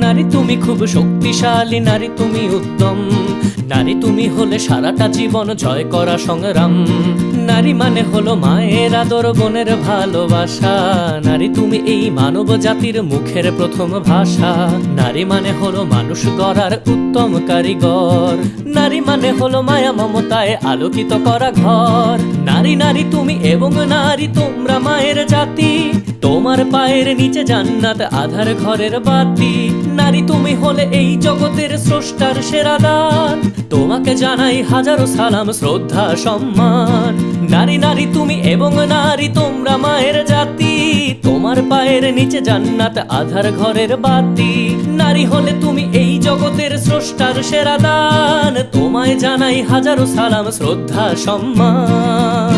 নারী তুমি খুব শক্তিশালী, নারী তুমি উত্তম, নারী তুমি হলে সারাটা জীবন জয় করা সংগ্রাম। নারী মানে হলো মায়ের আদর, বোনের ভালোবাসা, নারী তুমি এই মানব জাতির মুখের প্রথম ভাষা। নারী মানে হলো মানুষ গড়ার উত্তম কারিগর, নারী মানে হলো মায়া মমতায় আলোকিত করা ঘর। নারী নারী তুমি এবং নারী তোমরা মায়ের জাতি, তোমার পায়ের নিচে জান্নাত আধার ঘরের বাতি। নারী তুমি হলে এই জগতের স্রষ্টার সেরা দান, তোমাকে জানাই হাজারো সালাম শ্রদ্ধা সম্মান। নারী নারী তুমি এবং নারী তোমরা মায়ের জাতি, তোমার পায়ের নিচে জান্নাত আধার ঘরের বাতি। নারী হলে তুমি এই জগতের স্রষ্টার সেরা দান, তোমায় জানাই হাজারো সালাম শ্রদ্ধা সম্মান।